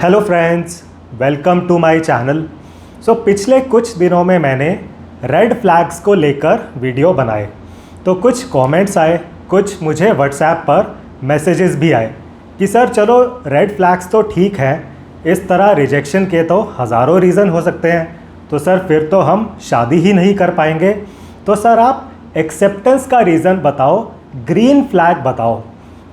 Hello friends, welcome to my channel. पिछले कुछ दिनों में मैंने रेड फ्लैग्स को लेकर वीडियो बनाए, तो कुछ कमेंट्स आए, कुछ मुझे व्हाट्सएप पर मैसेजेस भी आए कि सर चलो रेड फ्लैग्स तो ठीक है, इस तरह रिजेक्शन के तो हज़ारों रीज़न हो सकते हैं, तो सर फिर तो हम शादी ही नहीं कर पाएंगे। तो सर आप एक्सेप्टेंस का रीज़न बताओ, ग्रीन फ्लैग बताओ।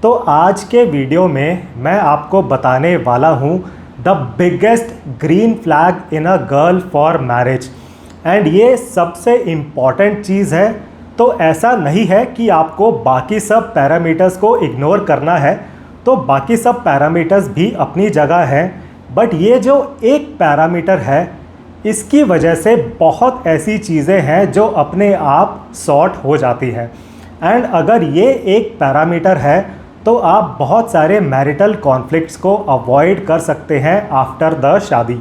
तो आज के वीडियो में मैं आपको बताने वाला हूँ the biggest green flag in a girl for marriage. And ये सबसे इम्पॉर्टेंट चीज़ है। तो ऐसा नहीं है कि आपको बाकी सब पैरामीटर्स को इग्नोर करना है, तो बाकी सब पैरामीटर्स भी अपनी जगह हैं, बट ये जो एक पैरामीटर है इसकी वजह से बहुत ऐसी चीज़ें हैं जो अपने आप सॉर्ट हो जाती हैं। एंड अगर ये एक पैरामीटर है तो आप बहुत सारे मैरिटल कॉन्फ्लिक्ट्स को अवॉइड कर सकते हैं आफ्टर द शादी।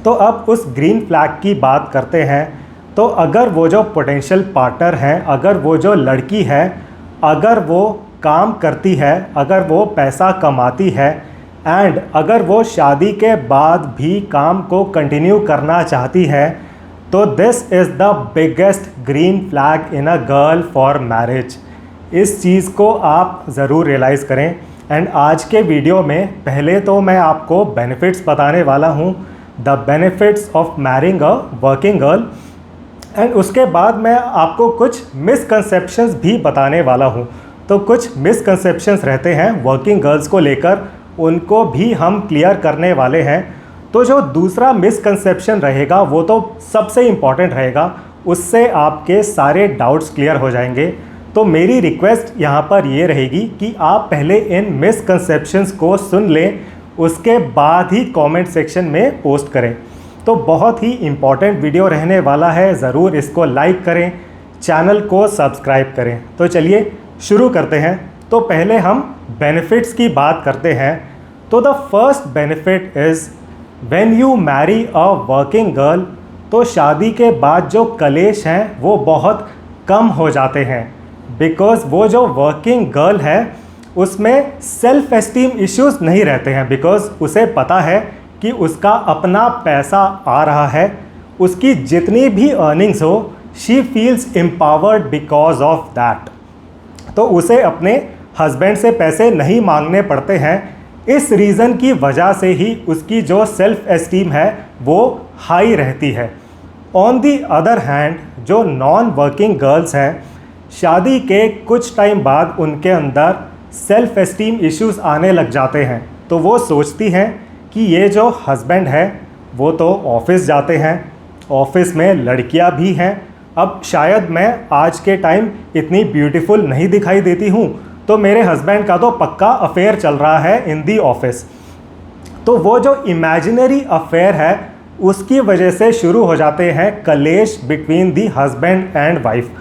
तो अब उस ग्रीन फ्लैग की बात करते हैं। तो अगर वो जो पोटेंशियल पार्टनर हैं, अगर वो जो लड़की है, अगर वो काम करती है, अगर वो पैसा कमाती है एंड अगर वो शादी के बाद भी काम को कंटिन्यू करना चाहती है, तो this is the biggest green flag in a girl for marriage. इस चीज़ को आप ज़रूर रियलाइज़ करें। एंड आज के वीडियो में पहले तो मैं आपको बेनिफिट्स बताने वाला हूँ, the benefits of marrying a working girl. And उसके बाद मैं आपको कुछ मिसकंसेप्शंस भी बताने वाला हूँ। तो कुछ मिसकंसेप्शंस रहते हैं वर्किंग गर्ल्स को लेकर, उनको भी हम क्लियर करने वाले हैं। तो जो दूसरा मिसकंसेप्शन रहेगा वो तो सबसे इम्पॉर्टेंट रहेगा, उससे आपके सारे डाउट्स क्लियर हो जाएंगे। तो मेरी रिक्वेस्ट यहाँ पर ये रहेगी कि आप पहले इन मिसकंसेप्शंस को सुन लें, उसके बाद ही कमेंट सेक्शन में पोस्ट करें। तो बहुत ही इम्पॉर्टेंट वीडियो रहने वाला है, ज़रूर इसको लाइक करें, चैनल को सब्सक्राइब करें। तो चलिए शुरू करते हैं। तो पहले हम बेनिफिट्स की बात करते हैं। तो the first benefit is when you marry a working girl, तो शादी के बाद जो कलेश हैं वो बहुत कम हो जाते हैं। बिकॉज़ वो जो वर्किंग गर्ल है उसमें सेल्फ एस्टीम इश्यूज़ नहीं रहते हैं, बिकॉज़ उसे पता है कि उसका अपना पैसा आ रहा है, उसकी जितनी भी अर्निंग्स हो, she feels empowered because of that. तो उसे अपने हस्बैंड से पैसे नहीं मांगने पड़ते हैं। इस रीज़न की वजह से ही उसकी जो सेल्फ एस्टीम है वो हाई रहती है। ऑन दी अदर हैंड, जो नॉन वर्किंग गर्ल्स हैं, शादी के कुछ टाइम बाद उनके अंदर सेल्फ एस्टीम इश्यूज़ आने लग जाते हैं। तो वो सोचती हैं कि ये जो हस्बैंड है वो तो ऑफिस जाते हैं, ऑफिस में लड़कियां भी हैं, अब शायद मैं आज के टाइम इतनी ब्यूटीफुल नहीं दिखाई देती हूँ, तो मेरे हस्बैंड का तो पक्का अफेयर चल रहा है इन दी ऑफिस। तो वो जो इमेजिनरी अफेयर है उसकी वजह से शुरू हो जाते हैं कलेश between the husband and wife.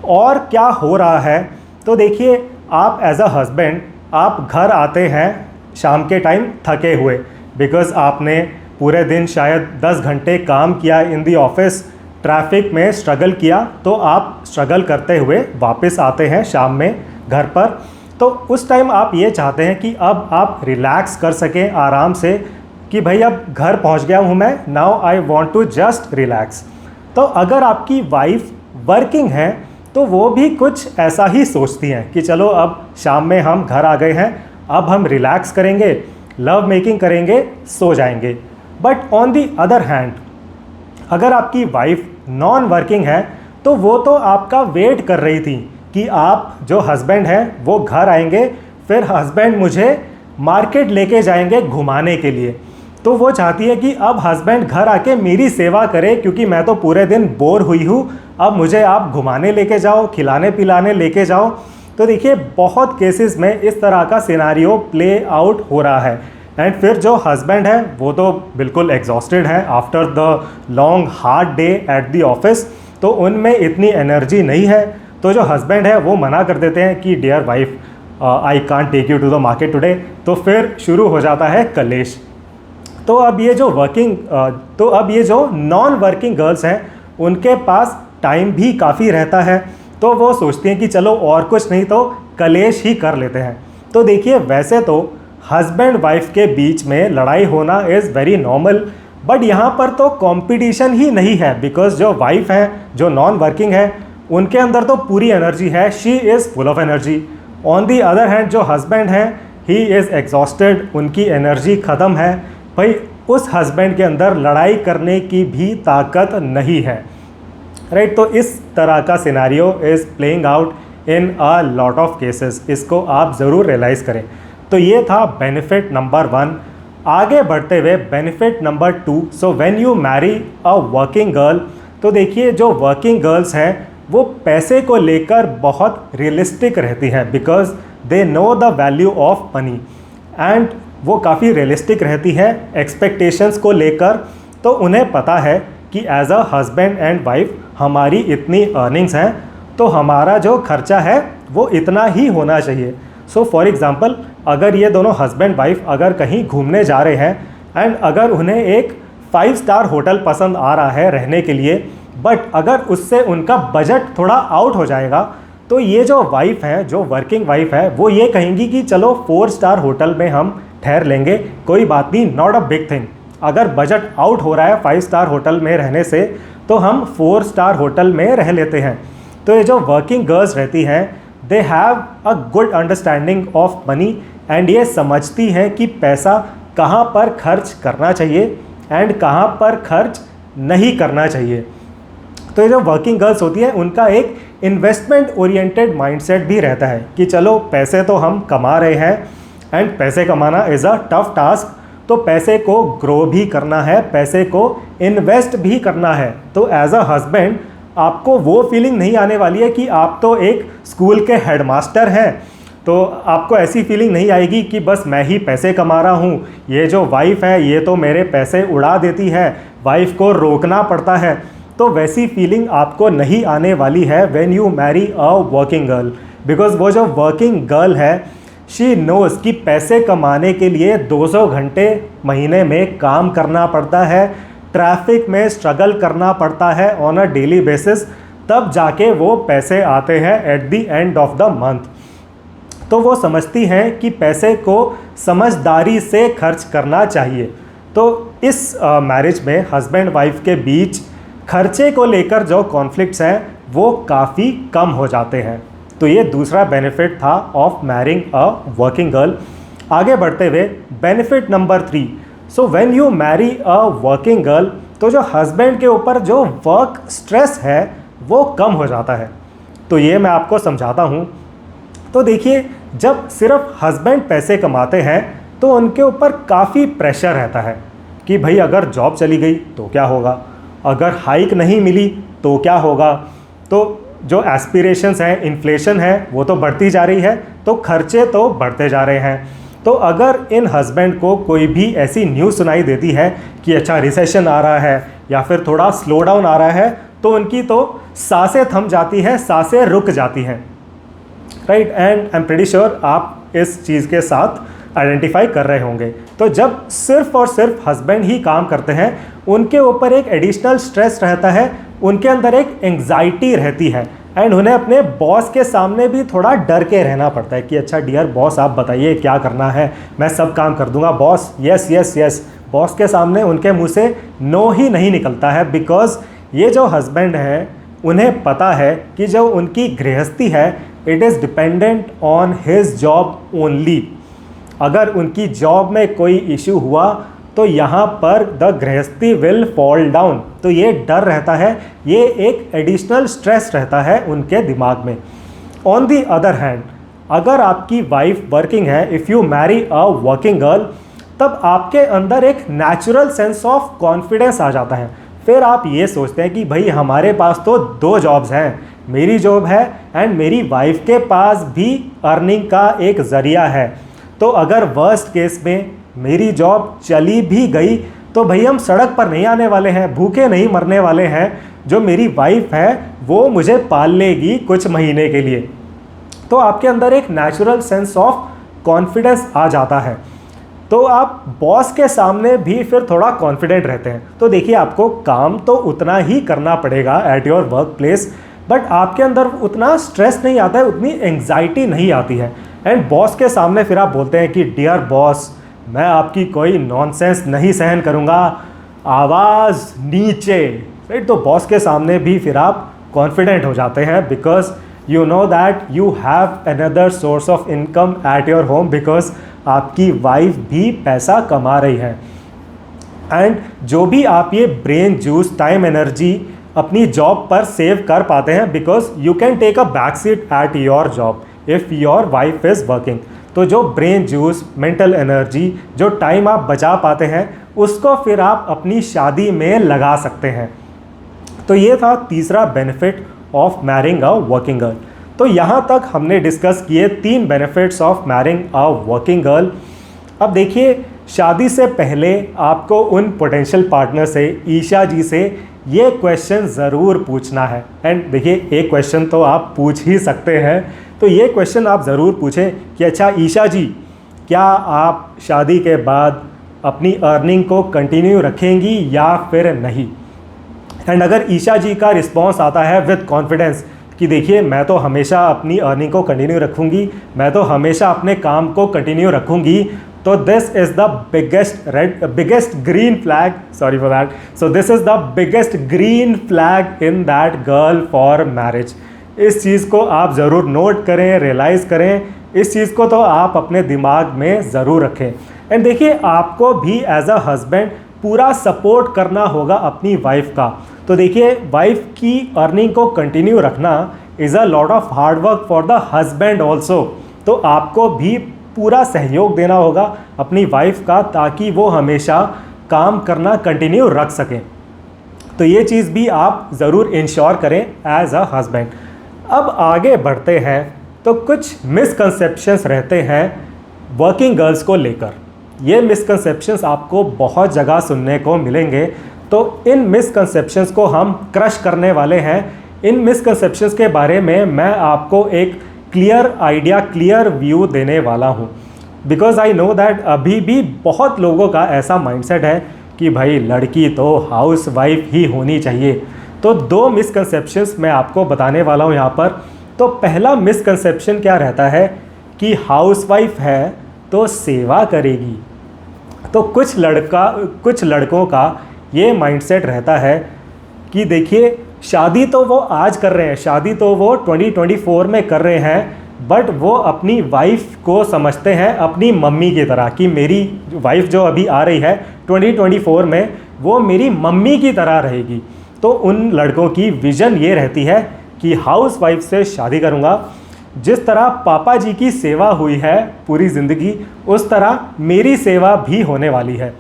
और क्या हो रहा है, तो देखिए, आप एज अ हस्बैंड आप घर आते हैं शाम के टाइम थके हुए, बिकॉज़ आपने पूरे दिन शायद 10 घंटे काम किया इन दी ऑफिस, ट्रैफिक में स्ट्रगल किया, तो आप स्ट्रगल करते हुए वापस आते हैं शाम में घर पर। तो उस टाइम आप ये चाहते हैं कि अब आप रिलैक्स कर सकें आराम से, कि भाई अब घर पहुंच गया हूं मैं, now I want to just relax. तो अगर आपकी वाइफ वर्किंग है तो वो भी कुछ ऐसा ही सोचती हैं कि चलो अब शाम में हम घर आ गए हैं, अब हम रिलैक्स करेंगे, लव मेकिंग करेंगे, सो जाएंगे। But on the other hand, अगर आपकी वाइफ नॉन वर्किंग है तो वो तो आपका वेट कर रही थी कि आप जो हस्बैंड हैं वो घर आएंगे, फिर हस्बैंड मुझे मार्केट लेके जाएंगे घुमाने के लिए। तो वो चाहती है कि अब हस्बैंड घर आके मेरी सेवा करे, क्योंकि मैं तो पूरे दिन बोर हुई हूँ, अब मुझे आप घुमाने लेके जाओ, खिलाने पिलाने लेके जाओ। तो देखिए, बहुत केसेस में इस तरह का सिनारियो प्ले आउट हो रहा है। एंड फिर जो हस्बैंड है वो तो बिल्कुल एग्जॉस्टेड है after the long hard day at the office, तो उनमें इतनी एनर्जी नहीं है। तो जो हस्बैंड है वो मना कर देते हैं कि dear wife, I can't take you to the market today. तो फिर शुरू हो जाता है कलेश। तो अब ये जो नॉन वर्किंग गर्ल्स हैं उनके पास टाइम भी काफ़ी रहता है, तो वो सोचती हैं कि चलो और कुछ नहीं तो कलेश ही कर लेते हैं। तो देखिए, वैसे तो हस्बैंड वाइफ के बीच में लड़ाई होना इज़ वेरी नॉर्मल, बट यहाँ पर तो कंपटीशन ही नहीं है, बिकॉज जो वाइफ है, जो नॉन वर्किंग है, उनके अंदर तो पूरी एनर्जी है, she is full of energy. On the other hand जो हस्बैंड है, ही इज़ एग्जॉस्टेड, उनकी एनर्जी ख़त्म है। भाई उस हस्बैंड के अंदर लड़ाई करने की भी ताकत नहीं है, राइट। तो इस तरह का scenario is playing out in a lot of cases, इसको आप ज़रूर रियलाइज़ करें। तो ये था बेनिफिट नंबर 1। आगे बढ़ते हुए benefit number 2, so when you marry a working girl, तो देखिए जो वर्किंग गर्ल्स हैं वो पैसे को लेकर बहुत रियलिस्टिक रहती हैं, because they know the value of money, and वो काफ़ी रियलिस्टिक रहती है एक्सपेक्टेशंस को लेकर। तो उन्हें पता है कि as a husband and wife हमारी इतनी अर्निंग्स हैं, तो हमारा जो खर्चा है वो इतना ही होना चाहिए। सो फॉर एग्ज़ाम्पल, अगर ये दोनों हस्बैंड वाइफ अगर कहीं घूमने जा रहे हैं एंड अगर उन्हें एक 5 स्टार होटल पसंद आ रहा है रहने के लिए, बट अगर उससे उनका बजट थोड़ा आउट हो जाएगा, तो ये जो वाइफ है, जो वर्किंग वाइफ है, वो ये कहेंगी कि चलो 4 स्टार होटल में हम ठहर लेंगे, कोई बात नहीं, नॉट अ बिग थिंग। अगर बजट आउट हो रहा है 5 स्टार होटल में रहने से, तो हम 4 स्टार होटल में रह लेते हैं। तो ये जो वर्किंग गर्ल्स रहती हैं, they have a good understanding of money, and ये समझती हैं कि पैसा कहाँ पर खर्च करना चाहिए एंड कहाँ पर खर्च नहीं करना चाहिए। तो ये जो वर्किंग गर्ल्स होती हैं, उनका एक इन्वेस्टमेंट ओरिएंटेड माइंडसेट भी रहता है कि चलो पैसे तो हम कमा रहे हैं, एंड पैसे कमाना इज़ अ टफ टास्क, तो पैसे को ग्रो भी करना है, पैसे को इन्वेस्ट भी करना है। तो एज अ हस्बैंड आपको वो फीलिंग नहीं आने वाली है कि आप तो एक स्कूल के हेडमास्टर हैं, तो आपको ऐसी फीलिंग नहीं आएगी कि बस मैं ही पैसे कमा रहा हूँ, ये जो वाइफ है ये तो मेरे पैसे उड़ा देती है, वाइफ को रोकना पड़ता है। तो वैसी फीलिंग आपको नहीं आने वाली है when you marry a working girl, because वो जो वर्किंग गर्ल है, शी नोज़ कि पैसे कमाने के लिए 200 घंटे महीने में काम करना पड़ता है, ट्रैफिक में स्ट्रगल करना पड़ता है ऑन अ डेली बेसिस, तब जाके वो पैसे आते हैं at the end of the month. तो वो समझती हैं कि पैसे को समझदारी से खर्च करना चाहिए। तो इस मैरिज में हस्बैंड वाइफ के बीच खर्चे को लेकर जो कॉन्फ्लिक्ट्स हैं वो काफ़ी कम हो जाते हैं। तो ये दूसरा बेनिफिट था of marrying a working girl. आगे बढ़ते हुए benefit number 3, so when you marry a working girl, तो जो हस्बैंड के ऊपर जो वर्क स्ट्रेस है वो कम हो जाता है। तो ये मैं आपको समझाता हूँ। तो देखिए, जब सिर्फ हस्बैंड पैसे कमाते हैं तो उनके ऊपर काफ़ी प्रेशर रहता है कि भाई अगर जॉब चली गई तो क्या होगा, अगर हाइक नहीं मिली तो क्या होगा। तो जो एस्पिरेशंस हैं, इन्फ्लेशन है, वो तो बढ़ती जा रही है, तो खर्चे तो बढ़ते जा रहे हैं। तो अगर इन हस्बैंड को कोई भी ऐसी न्यूज़ सुनाई देती है कि अच्छा रिसेशन आ रहा है या फिर थोड़ा स्लो डाउन आ रहा है, तो उनकी तो सांसें थम जाती हैं, सांसें रुक जाती हैं, right. And I am pretty sure आप इस चीज़ के साथ आइडेंटिफाई कर रहे होंगे। तो जब सिर्फ और सिर्फ हस्बैंड ही काम करते हैं, उनके ऊपर एक एडिशनल स्ट्रेस रहता है, उनके अंदर एक एंग्जाइटी रहती है, एंड उन्हें अपने बॉस के सामने भी थोड़ा डर के रहना पड़ता है कि अच्छा डियर बॉस आप बताइए क्या करना है, मैं सब काम कर दूंगा boss, yes yes yes. Boss के सामने उनके मुंह से नो ही नहीं निकलता है, बिकॉज ये जो हस्बैंड हैं उन्हें पता है कि जो उनकी गृहस्थी है it is dependent on his job only. अगर उनकी जॉब में कोई इशू हुआ तो यहाँ पर द गृहस्थी विल फॉल डाउन। तो ये डर रहता है, ये एक एडिशनल स्ट्रेस रहता है उनके दिमाग में। ऑन दी अदर हैंड, अगर आपकी वाइफ वर्किंग है, if you marry a working girl, तब आपके अंदर एक नेचुरल सेंस ऑफ कॉन्फिडेंस आ जाता है। फिर आप ये सोचते हैं कि भाई हमारे पास तो 2 जॉब्स हैं, मेरी जॉब है एंड मेरी वाइफ के पास भी अर्निंग का एक ज़रिया है। तो अगर वर्स्ट केस में मेरी जॉब चली भी गई तो भाई हम सड़क पर नहीं आने वाले हैं, भूखे नहीं मरने वाले हैं, जो मेरी वाइफ है वो मुझे पाल लेगी कुछ महीने के लिए। तो आपके अंदर एक नेचुरल सेंस ऑफ कॉन्फिडेंस आ जाता है, तो आप बॉस के सामने भी फिर थोड़ा कॉन्फिडेंट रहते हैं। तो देखिए, आपको काम तो उतना ही करना पड़ेगा at your work place, but आपके अंदर उतना स्ट्रेस नहीं आता है, उतनी एंग्जाइटी नहीं आती है, एंड बॉस के सामने फिर आप बोलते हैं कि डियर बॉस, मैं आपकी कोई नॉनसेंस नहीं सहन करूँगा, आवाज़ नीचे, राइट। तो बॉस के सामने भी फिर आप कॉन्फिडेंट हो जाते हैं, because you know that you have another source of income at your home, because आपकी वाइफ भी पैसा कमा रही है। एंड जो भी आप ये ब्रेन जूस, टाइम, एनर्जी अपनी जॉब पर सेव कर पाते हैं, because you can take a back seat at your job if your wife is working. तो जो ब्रेन जूस, मेंटल एनर्जी, जो टाइम आप बचा पाते हैं, उसको फिर आप अपनी शादी में लगा सकते हैं। तो ये था तीसरा benefit of marrying a working girl. तो यहाँ तक हमने डिस्कस किए 3 benefits of marrying a working girl. अब देखिए, शादी से पहले आपको उन पोटेंशियल पार्टनर से, ईशा जी से, ये क्वेश्चन ज़रूर पूछना है। एंड देखिए, एक क्वेश्चन तो आप पूछ ही सकते हैं, तो ये क्वेश्चन आप ज़रूर पूछें कि अच्छा ईशा जी, क्या आप शादी के बाद अपनी अर्निंग को कंटिन्यू रखेंगी या फिर नहीं। एंड अगर ईशा जी का रिस्पॉन्स आता है विद कॉन्फिडेंस कि देखिए, मैं तो हमेशा अपनी अर्निंग को कंटिन्यू रखूँगी, मैं तो हमेशा अपने काम को कंटिन्यू रखूँगी, तो this is the biggest green flag, sorry for that, so this is the biggest green flag in that girl for marriage. इस चीज़ को आप ज़रूर नोट करें, रियलाइज़ करें, इस चीज़ को तो आप अपने दिमाग में ज़रूर रखें। एंड देखिए, आपको भी एज अ हस्बैंड पूरा सपोर्ट करना होगा अपनी वाइफ का। तो देखिए, वाइफ की अर्निंग को कंटिन्यू रखना is a lot of hard work for the husband also. तो आपको भी पूरा सहयोग देना होगा अपनी वाइफ का, ताकि वो हमेशा काम करना कंटिन्यू रख सकें। तो ये चीज़ भी आप ज़रूर इंश्योर करें एज अ हस्बैंड। अब आगे बढ़ते हैं, तो कुछ मिसकंसेप्शंस रहते हैं वर्किंग गर्ल्स को लेकर। ये मिसकंसेप्शंस आपको बहुत जगह सुनने को मिलेंगे, तो इन मिसकंसेप्शंस को हम क्रश करने वाले हैं। इन मिसकंसेप्शंस के बारे में मैं आपको एक क्लियर आइडिया, क्लियर व्यू देने वाला हूँ, बिकॉज आई नो दैट अभी भी बहुत लोगों का ऐसा माइंडसेट है कि भाई लड़की तो हाउस वाइफ ही होनी चाहिए। तो 2 मिसकंसेप्शंस मैं आपको बताने वाला हूँ यहाँ पर। तो पहला मिसकंसेप्शन क्या रहता है कि हाउस वाइफ है तो सेवा करेगी। तो कुछ लड़कों का ये माइंडसेट रहता है कि देखिए, शादी तो वो आज कर रहे हैं, शादी तो वो 2024 में कर रहे हैं, बट वो अपनी वाइफ को समझते हैं अपनी मम्मी की तरह, कि मेरी वाइफ जो अभी आ रही है 2024 में, वो मेरी मम्मी की तरह रहेगी। तो उन लड़कों की विज़न ये रहती है कि हाउस वाइफ से शादी करूँगा, जिस तरह पापा जी की सेवा हुई है पूरी ज़िंदगी, उस तरह मेरी सेवा भी होने वाली है।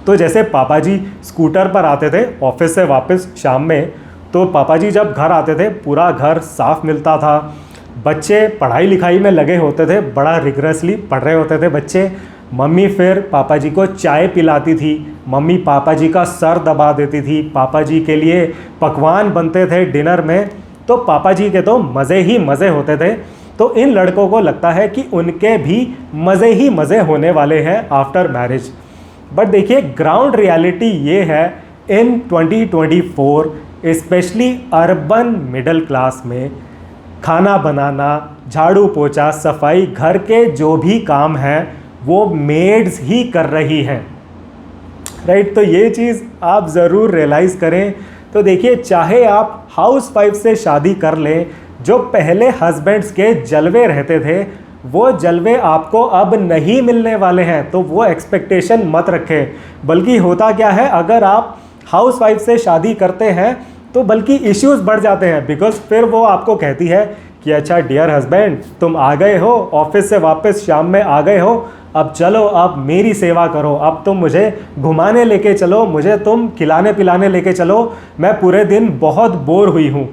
तो जैसे पापा जी स्कूटर पर आते थे ऑफिस से वापस शाम में, तो पापा जी जब घर आते थे पूरा घर साफ मिलता था, बच्चे पढ़ाई लिखाई में लगे होते थे, बड़ा रिगरसली पढ़ रहे होते थे बच्चे। मम्मी फिर पापा जी को चाय पिलाती थी, मम्मी पापा जी का सर दबा देती थी, पापा जी के लिए पकवान बनते थे डिनर में, तो पापा जी के तो मज़े ही मज़े होते थे। तो इन लड़कों को लगता है कि उनके भी मज़े ही मज़े होने वाले हैं आफ्टर मैरिज। बट देखिए, ग्राउंड रियलिटी ये है इन 2024, स्पेशली अर्बन मिडिल क्लास में, खाना बनाना, झाड़ू पोछा, सफाई, घर के जो भी काम हैं वो मेड्स ही कर रही हैं, राइट। तो ये चीज़ आप ज़रूर रियलाइज़ करें। तो देखिए, चाहे आप हाउस वाइफ से शादी कर लें, जो पहले हस्बैंड्स के जलवे रहते थे, वो जलवे आपको अब नहीं मिलने वाले हैं, तो वो एक्सपेक्टेशन मत रखें। बल्कि होता क्या है, अगर आप हाउस वाइफ से शादी करते हैं तो बल्कि इश्यूज़ बढ़ जाते हैं, बिकॉज फिर वो आपको कहती है कि अच्छा डियर हस्बैंड, तुम आ गए हो ऑफिस से वापस, शाम में आ गए हो, अब चलो, अब मेरी सेवा करो, अब तुम मुझे घुमाने लेके चलो, मुझे तुम खिलाने पिलाने लेके चलो, मैं पूरे दिन बहुत बोर हुई हूँ,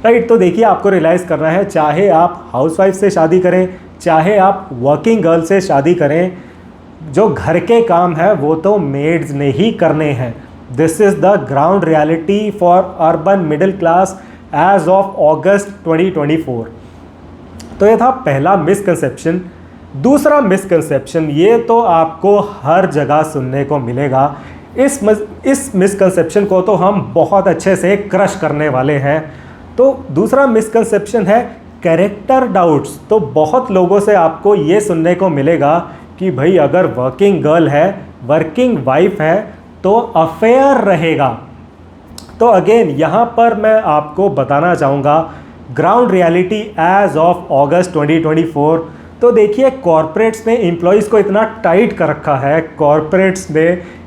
राइट। तो देखिए, आपको रियलाइज़ करना है, चाहे आप हाउसवाइफ से शादी करें, चाहे आप वर्किंग गर्ल से शादी करें, जो घर के काम है वो तो मेड्स ने ही करने हैं। This is the ground reality for urban middle class as of August 2024। तो ये था पहला मिसकंसेप्शन। दूसरा मिसकंसेप्शन, ये तो आपको हर जगह सुनने को मिलेगा। इस मिसकंसेप्शन को तो हम बहुत अच्छे से क्रश करने वाले हैं। तो दूसरा मिसकंसेप्शन है कैरेक्टर डाउट्स, तो बहुत लोगों से आपको ये सुनने को मिलेगा कि भाई अगर वर्किंग गर्ल है, वर्किंग वाइफ है तो अफेयर रहेगा। तो अगेन यहाँ पर मैं आपको बताना चाहूँगा ground reality as of August 2024। तो देखिए कॉरपोरेट्स ने एम्प्लॉयज़ को इतना टाइट कर रखा है, कॉरपोरेट्स ने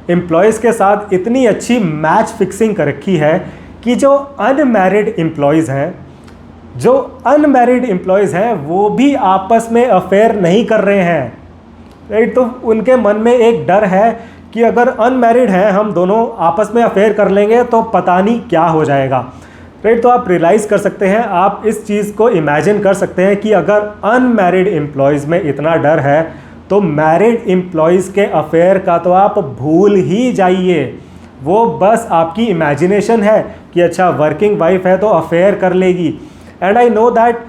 एम्प्लॉयज़ के साथ इतनी अच्छी मैच फिक्सिंग कर रखी है कि जो अनमैरिड एम्प्लॉयज़ हैं वो भी आपस में अफेयर नहीं कर रहे हैं, राइट। तो उनके मन में एक डर है कि अगर अनमैरिड हैं हम दोनों आपस में अफेयर कर लेंगे तो पता नहीं क्या हो जाएगा, राइट। तो आप रियलाइज़ कर सकते हैं, आप इस चीज़ को इमेजिन कर सकते हैं कि अगर अनमैरिड एम्प्लॉयज़ में इतना डर है तो मैरिड एम्प्लॉयज़ के अफेयर का तो आप भूल ही जाइए। वो बस आपकी इमेजिनेशन है कि अच्छा वर्किंग वाइफ है तो अफेयर कर लेगी। एंड आई नो दैट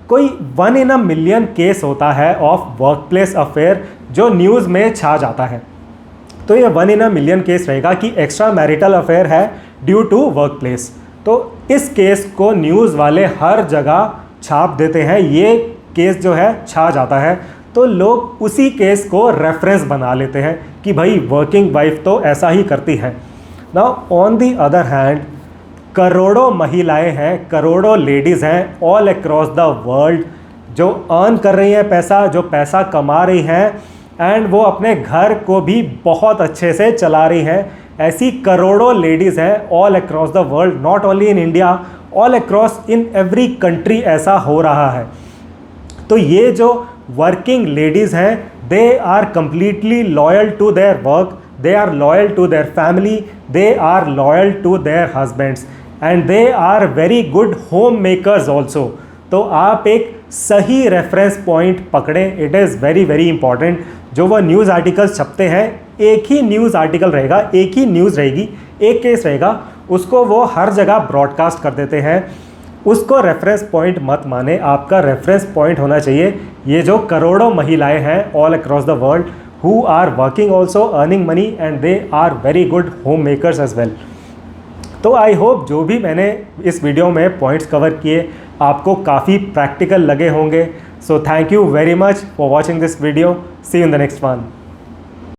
कोई 1 in a million केस होता है ऑफ वर्क प्लेस अफेयर जो न्यूज़ में छा जाता है। तो ये 1 in a million केस रहेगा कि एक्स्ट्रा मैरिटल अफेयर है ड्यू टू वर्क प्लेस। तो इस केस को न्यूज़ वाले हर जगह छाप देते हैं, ये केस जो है छा जाता है तो लोग उसी केस को रेफरेंस बना लेते हैं कि भाई वर्किंग वाइफ तो ऐसा ही करती है। Now on the other hand करोड़ों महिलाएं हैं, करोड़ों लेडीज़ हैं ऑल अक्रॉस द वर्ल्ड जो अर्न कर रही हैं पैसा, जो पैसा कमा रही हैं एंड वो अपने घर को भी बहुत अच्छे से चला रही हैं। ऐसी करोड़ों लेडीज़ हैं all across the world, not only in India, all across in every country ऐसा हो रहा है। तो ये जो वर्किंग लेडीज़ हैं they are completely loyal to their work, they are loyal to their family, they are loyal to their husbands and they are very good homemakers also। तो आप एक सही रेफरेंस पॉइंट पकड़ें, it is very very important. जो वो news articles छपते हैं, एक ही news article रहेगा, एक ही न्यूज़ रहेगी, एक केस रहेगा, उसको वो हर जगह ब्रॉडकास्ट कर देते हैं। उसको रेफरेंस पॉइंट मत माने, आपका रेफरेंस पॉइंट होना चाहिए ये जो करोड़ों महिलाएं हैं all across the world who are working also earning money and they are very good homemakers as well। तो आई होप जो भी मैंने इस वीडियो में पॉइंट्स कवर किए आपको काफ़ी प्रैक्टिकल लगे होंगे। So thank you very much for watching this video, see you in the next one.